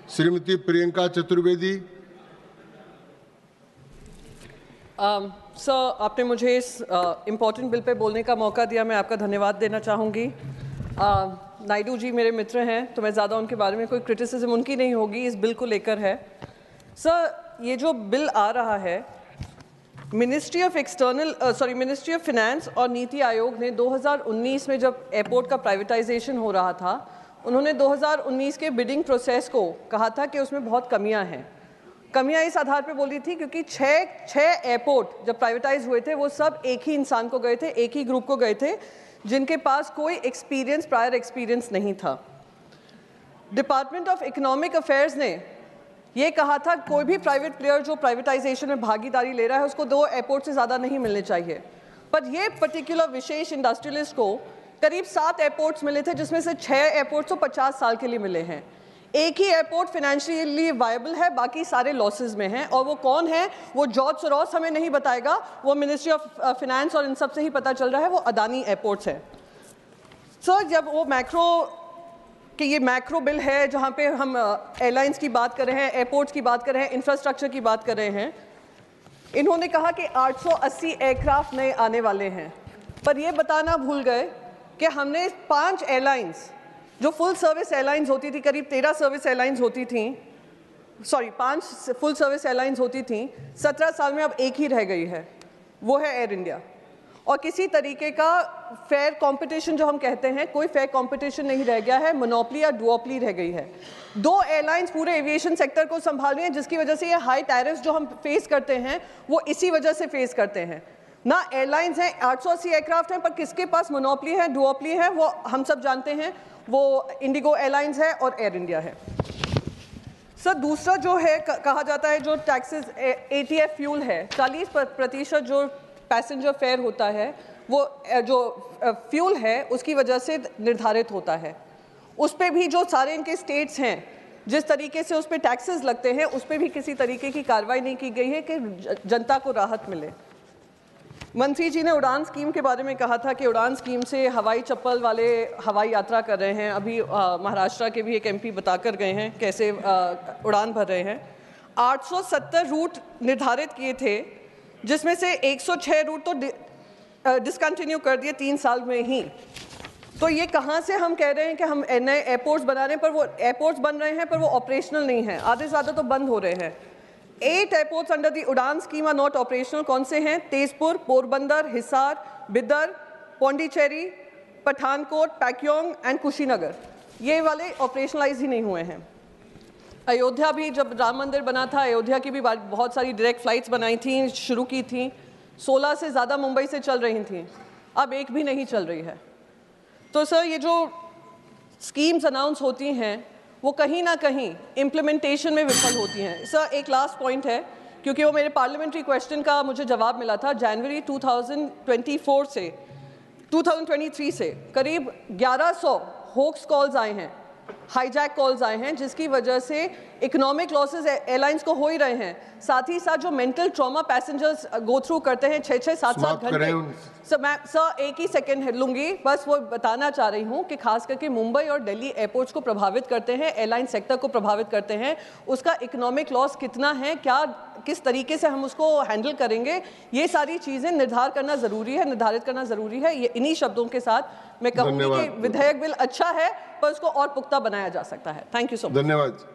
Shrimati Priyanka Chaturvedi. Sir, आपने मुझे इस इम्पोर्टेंट बिल पे बोलने का मौका दिया, मैं आपका धन्यवाद देना चाहूँगी। नायडू जी मेरे मित्र हैं, तो मैं ज़्यादा उनके बारे में कोई क्रिटिसिज्म उनकी नहीं होगी, इस बिल को लेकर है। सर, ये जो बिल आ रहा है, मिनिस्ट्री ऑफ फिनेंस और नीति आयोग ने 2019 में जब एयरपोर्ट का प्राइवेटाइजेशन हो रहा था, उन्होंने 2019 के बिडिंग प्रोसेस को कहा था कि उसमें बहुत कमियां हैं। कमियां इस आधार पे बोली थी क्योंकि छः एयरपोर्ट जब प्राइवेटाइज हुए थे वो सब एक ही इंसान को गए थे, एक ही ग्रुप को गए थे, जिनके पास कोई प्रायर एक्सपीरियंस नहीं था। डिपार्टमेंट ऑफ इकोनॉमिक अफेयर्स ने ये कहा था कोई भी प्राइवेट प्लेयर जो प्राइवेटाइजेशन में भागीदारी ले रहा है उसको 2 एयरपोर्ट से ज़्यादा नहीं मिलने चाहिए। पर ये पर्टिकुलर विशेष इंडस्ट्रियलिस्ट को करीब 7 एयरपोर्ट्स मिले थे, जिसमें से 6 एयरपोर्ट्स तो 50 साल के लिए मिले हैं। एक ही एयरपोर्ट फाइनेंशियली वायबल है, बाकी सारे लॉसेज में हैं। और वो कौन है? वो जॉर्ज सोरोस हमें नहीं बताएगा, वो मिनिस्ट्री ऑफ फिनेंस और इन सब से ही पता चल रहा है, वो अदानी एयरपोर्ट्स है। सर, जब वो ये मैक्रो बिल है जहाँ पे हम एयरलाइंस की बात कर रहे हैं, एयरपोर्ट्स की बात कर रहे हैं, इंफ्रास्ट्रक्चर की बात कर रहे हैं, इन्होंने कहा कि 880 एयरक्राफ्ट नए आने वाले हैं, पर ये बताना भूल गए कि हमने 5 एयरलाइंस जो फुल सर्विस एयरलाइंस होती थी, करीब 13 सर्विस एयरलाइंस होती थी, 5 फुल सर्विस एयरलाइंस होती थी, 17 साल में अब एक ही रह गई है, वो है एयर इंडिया। और किसी तरीके का फेयर कंपटीशन जो हम कहते हैं, कोई फेयर कंपटीशन नहीं रह गया है, मोनोपोली या डुओपोली रह गई है। 2 एयरलाइंस पूरे एविएशन सेक्टर को संभाल रही हैं, जिसकी वजह से ये हाई टैरिफ्स जो हम फेस करते हैं वो इसी वजह से फेस करते हैं। ना एयरलाइंस हैं, 880 एयरक्राफ्ट हैं, पर किसके पास मोनोपोली है, डुओपोली है, वो हम सब जानते हैं, वो इंडिगो एयरलाइंस है और एयर इंडिया है। सर, दूसरा जो है कहा जाता है जो टैक्सेस ATF फ्यूल है, 40% जो पैसेंजर फेयर होता है वो जो फ्यूल है उसकी वजह से निर्धारित होता है। उस पर भी जो सारे इनके स्टेट्स हैं, जिस तरीके से उस पर टैक्सेस लगते हैं, उस पर भी किसी तरीके की कार्रवाई नहीं की गई है कि जनता को राहत मिले। मंत्री जी ने उड़ान स्कीम के बारे में कहा था कि उड़ान स्कीम से हवाई चप्पल वाले हवाई यात्रा कर रहे हैं। अभी महाराष्ट्र के भी एक MP बताकर गए हैं कैसे उड़ान भर रहे हैं। 870 रूट निर्धारित किए थे, जिसमें से 106 रूट तो डिसकंटिन्यू कर दिए 3 साल में ही। तो ये कहाँ से हम कह रहे हैं कि हम नए एयरपोर्ट्स बना रहे हैं, पर वो एयरपोर्ट्स बन रहे हैं पर वो ऑपरेशनल नहीं हैं, आधे से ज़्यादा तो बंद हो रहे हैं। 8 एयरपोर्ट्स अंडर दी उड़ान स्कीम आर नॉट ऑपरेशनल। कौन से हैं? तेजपुर, पोरबंदर, हिसार, बिदर, पौंडीचेरी, पठानकोट, पैक्योंग एंड कुशीनगर, ये वाले ऑपरेशनलाइज ही नहीं हुए हैं। अयोध्या भी जब राम मंदिर बना था, अयोध्या की भी बहुत सारी डायरेक्ट फ़्लाइट्स बनाई थी, शुरू की थी, 16 से ज़्यादा मुंबई से चल रही थी, अब एक भी नहीं चल रही है। तो सर, ये जो स्कीम्स अनाउंस होती हैं वो कहीं ना कहीं इम्प्लीमेंटेशन में विफल होती हैं। सर, एक लास्ट पॉइंट है, क्योंकि वो मेरे पार्लियामेंट्री क्वेश्चन का मुझे जवाब मिला था। जनवरी 2023 से करीब 1100 होक्स कॉल्स आए हैं, हाईजैक कॉल्स आए हैं, जिसकी वजह से इकोनॉमिक लॉसेस एयरलाइंस को हो ही रहे हैं। साथ ही साथ जो mental trauma passengers go through करते हैं 6-6, 7-7 घंटे। सर, एक ही सेकंड लूंगी, बस वो बताना चाह रही हूँ कि खास करके मुंबई और दिल्ली एयरपोर्ट्स को प्रभावित करते हैं, एयरलाइन सेक्टर को प्रभावित करते हैं। उसका इकोनॉमिक लॉस कितना है, किस तरीके से हम उसको हैंडल करेंगे, ये सारी चीज़ें निर्धारित करना ज़रूरी है। ये इन्हीं शब्दों के साथ मैं कहूँगी कि विधेयक बिल अच्छा है, पर उसको और पुख्ता बनाया जा सकता है। Thank you so much. धन्यवाद।